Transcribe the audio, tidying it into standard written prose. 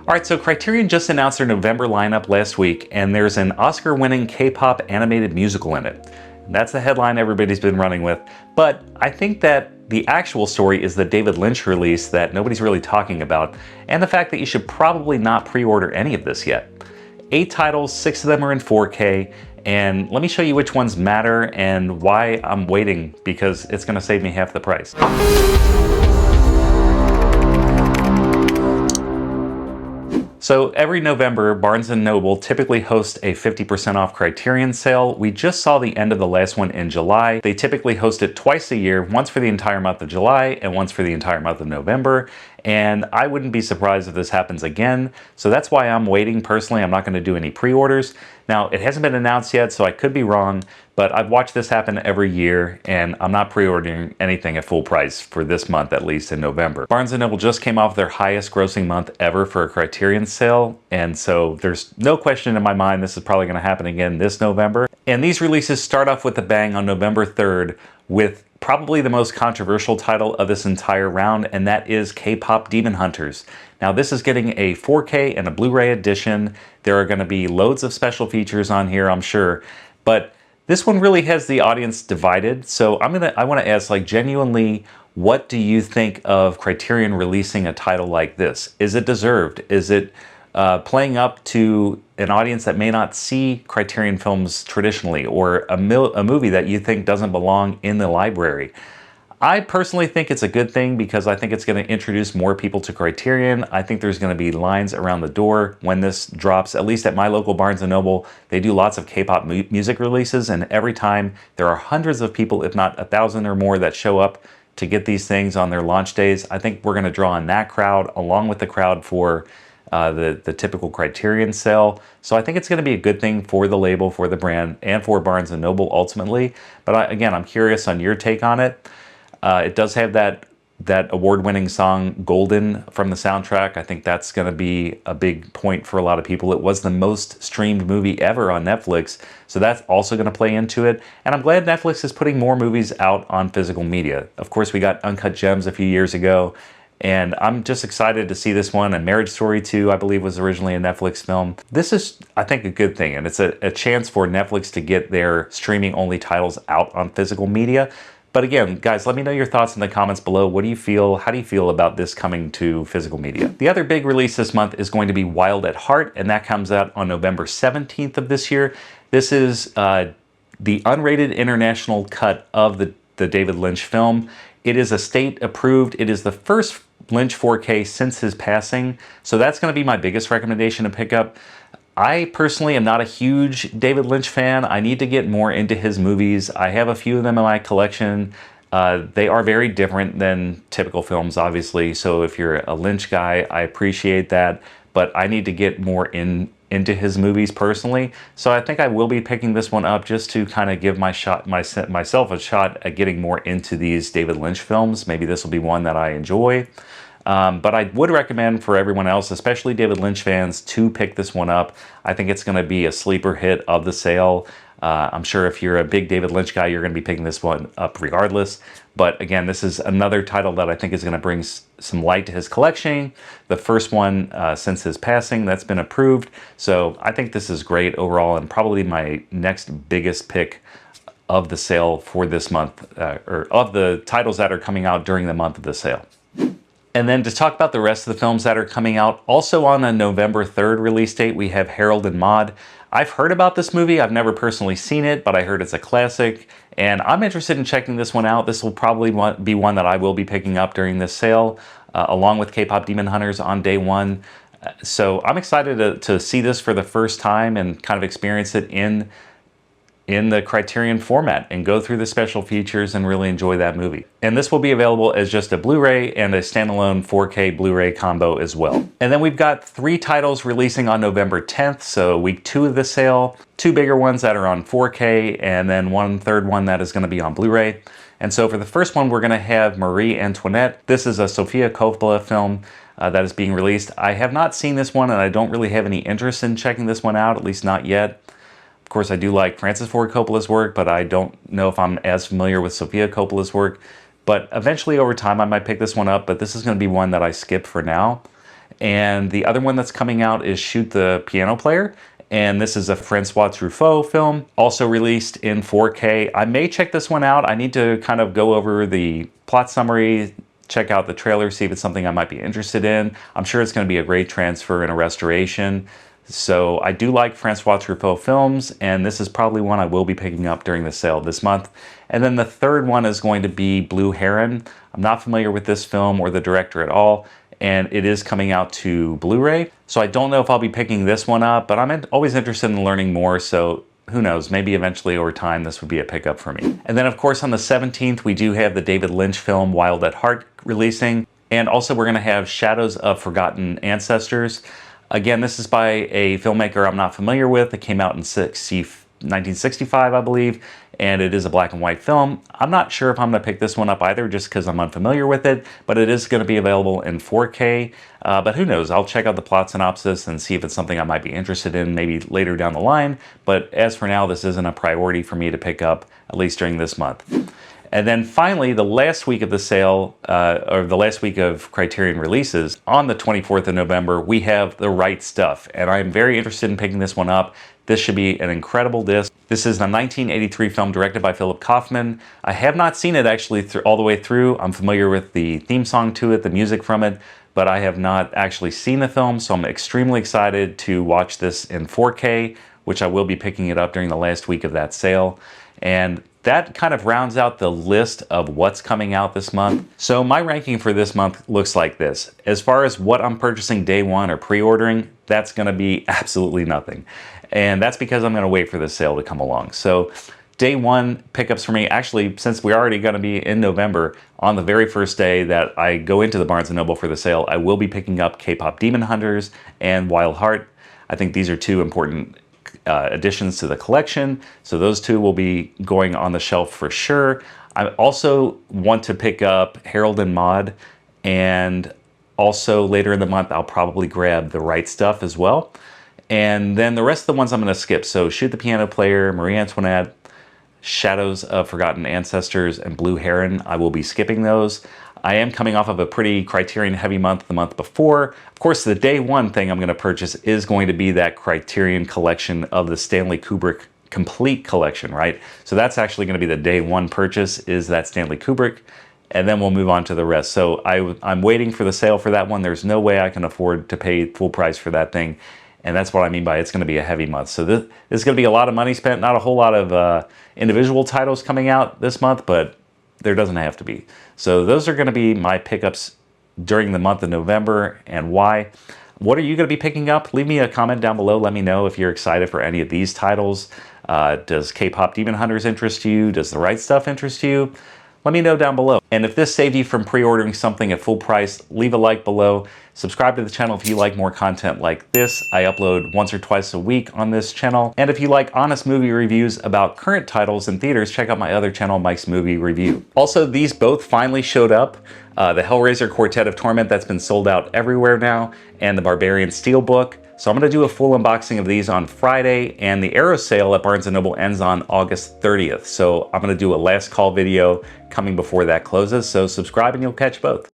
Alright, so Criterion just announced their November lineup last week, and there's an Oscar-winning K-pop animated musical in it. That's the headline everybody's been running with, but I think that the actual story is the David Lynch release that nobody's really talking about, and the fact that you should probably not pre-order any of this yet. 8 titles, 6 of them are in 4K, and let me show you which ones matter and why I'm waiting, because it's going to save me half the price. So every November, Barnes & Noble typically hosts a 50% off Criterion sale. We just saw the end of the last one in July. They typically host it twice a year, once for the entire month of July and once for the entire month of November. And I wouldn't be surprised if this happens again. So that's why I'm waiting personally. I'm not going to do any pre-orders. Now, it hasn't been announced yet, so I could be wrong, but I've watched this happen every year, and I'm not pre-ordering anything at full price for this month, at least in November. Barnes & Noble just came off their highest grossing month ever for a Criterion sale, and so there's no question in my mind this is probably going to happen again this November. And these releases start off with a bang on November 3rd with probably the most controversial title of this entire round, and that is K-Pop Demon Hunters. Now, this is getting a 4K and a Blu-ray edition. There are going to be loads of special features on here, I'm sure, but this one really has the audience divided. So I want to ask, like, genuinely, what do you think of Criterion releasing a title like this? Is it deserved? Is it playing up to an audience that may not see Criterion films traditionally, or a movie that you think doesn't belong in the library? I personally think it's a good thing because I think it's going to introduce more people to Criterion. I think there's going to be lines around the door when this drops. At least at my local Barnes & Noble, they do lots of K-pop music releases, and every time there are hundreds of people, if not 1,000 or more, that show up to get these things on their launch days. I think we're going to draw on that crowd along with the crowd for the typical Criterion sale. So I think it's going to be a good thing for the label, for the brand, and for Barnes & Noble ultimately. But again, I'm curious on your take on it. It does have that award-winning song Golden from the soundtrack. I think that's going to be a big point for a lot of people. It was the most streamed movie ever on Netflix, so that's also going to play into it. And I'm glad Netflix is putting more movies out on physical media. Of course, we got Uncut Gems a few years ago, and I'm just excited to see this one. And Marriage Story 2, I believe, was originally a Netflix film. This is, I think, a good thing, and it's a chance for Netflix to get their streaming-only titles out on physical media. But again, guys, let me know your thoughts in the comments below. What do you feel? How do you feel about this coming to physical media? The other big release this month is going to be Wild at Heart, and that comes out on November 17th of this year. This is the unrated international cut of the David Lynch film. It is estate approved. It is the first Lynch 4K since his passing, so that's going to be my biggest recommendation to pick up. I personally am not a huge David Lynch fan. I need to get more into his movies. I have a few of them in my collection. They are very different than typical films, obviously. So if you're a Lynch guy, I appreciate that. But I need to get more into his movies personally. So I think I will be picking this one up just to kind of give myself a shot at getting more into these David Lynch films. Maybe this will be one that I enjoy. But I would recommend for everyone else, especially David Lynch fans, to pick this one up. I think it's going to be a sleeper hit of the sale. I'm sure if you're a big David Lynch guy, you're going to be picking this one up regardless. But again, this is another title that I think is going to bring some light to his collection. The first one since his passing that's been approved. So I think this is great overall, and probably my next biggest pick of the sale for this month, or of the titles that are coming out during the month of the sale. And then to talk about the rest of the films that are coming out, also on a November 3rd release date, we have Heron and Maude. I've heard about this movie. I've never personally seen it, but I heard it's a classic, and I'm interested in checking this one out. This will probably be one that I will be picking up during this sale, along with K-Pop Demon Hunters on day one. So I'm excited to see this for the first time and kind of experience it in the Criterion format and go through the special features and really enjoy that movie. And this will be available as just a Blu-ray and a standalone 4K Blu-ray combo as well. And then we've got 3 titles releasing on November 10th, so week 2 of the sale. 2 bigger ones that are on 4K, and then 1/3 one that is going to be on Blu-ray. And so for the first one, we're going to have Marie Antoinette. This is a Sofia Coppola film that is being released. I have not seen this one, and I don't really have any interest in checking this one out, at least not yet. Of course, I do like Francis Ford Coppola's work, but I don't know if I'm as familiar with Sofia Coppola's work. But eventually, over time, I might pick this one up, but this is going to be one that I skip for now. And the other one that's coming out is Shoot the Piano Player. And this is a Francois Truffaut film, also released in 4K. I may check this one out. I need to kind of go over the plot summary, check out the trailer, see if it's something I might be interested in. I'm sure it's going to be a great transfer and a restoration. So I do like Francois Truffaut films, and this is probably one I will be picking up during the sale this month. And then the third one is going to be Blue Heron. I'm not familiar with this film or the director at all, and it is coming out to Blu-ray. So I don't know if I'll be picking this one up, but I'm always interested in learning more, so who knows, maybe eventually over time this would be a pickup for me. And then of course on the 17th we do have the David Lynch film Wild at Heart releasing, and also we're going to have Shadows of Forgotten Ancestors. Again, this is by a filmmaker I'm not familiar with. It came out in 1965, I believe, and it is a black and white film. I'm not sure if I'm going to pick this one up either, just because I'm unfamiliar with it, but it is going to be available in 4K. But who knows? I'll check out the plot synopsis and see if it's something I might be interested in maybe later down the line. But as for now, this isn't a priority for me to pick up, at least during this month. And then finally, the last week of the sale, or the last week of Criterion releases, on the 24th of November, we have The Right Stuff. And I'm very interested in picking this one up. This should be an incredible disc. This is the 1983 film directed by Philip Kaufman. I have not seen it actually all the way through. I'm familiar with the theme song to it, the music from it, but I have not actually seen the film, so I'm extremely excited to watch this in 4K, which I will be picking it up during the last week of that sale. And that kind of rounds out the list of what's coming out this month. So my ranking for this month looks like this. As far as what I'm purchasing day one or pre-ordering, that's gonna be absolutely nothing. And that's because I'm gonna wait for the sale to come along. So day one pickups for me, actually, since we're already gonna be in November, on the very first day that I go into the Barnes & Noble for the sale, I will be picking up K-Pop Demon Hunters and Wild Heart. I think these are two important additions to the collection, so those two will be going on the shelf for sure. I also want to pick up Harold and Maude, and also later in the month I'll probably grab The Right Stuff as well. And then the rest of the ones I'm going to skip, so Shoot the Piano Player, Marie Antoinette, Shadows of Forgotten Ancestors, and Blue Heron, I will be skipping those. I am coming off of a pretty Criterion heavy month the month before. Of course, the day one thing I'm going to purchase is going to be that Criterion collection of the Stanley Kubrick complete collection, right? So that's actually going to be the day one purchase, is that Stanley Kubrick, and then we'll move on to the rest. So I'm waiting for the sale for that one. There's no way I can afford to pay full price for that thing, and that's what I mean by it's going to be a heavy month. So this is going to be a lot of money spent, not a whole lot of individual titles coming out this month, but there doesn't have to be. So those are going to be my pickups during the month of November, and why. What are you going to be picking up? Leave me a comment down below. Let me know if you're excited for any of these titles. Does K-Pop Demon Hunters interest you? Does The Right Stuff interest you? Let me know down below. And if this saved you from pre-ordering something at full price, leave a like below. Subscribe to the channel if you like more content like this. I upload once or twice a week on this channel. And if you like honest movie reviews about current titles in theaters, check out my other channel, Mike's Movie Review. Also, these both finally showed up. The Hellraiser Quartet of Torment, that's been sold out everywhere now, and the Barbarian Steelbook. So I'm going to do a full unboxing of these on Friday, and the Arrow sale at Barnes & Noble ends on August 30th. So I'm going to do a last call video coming before that closes. So subscribe and you'll catch both.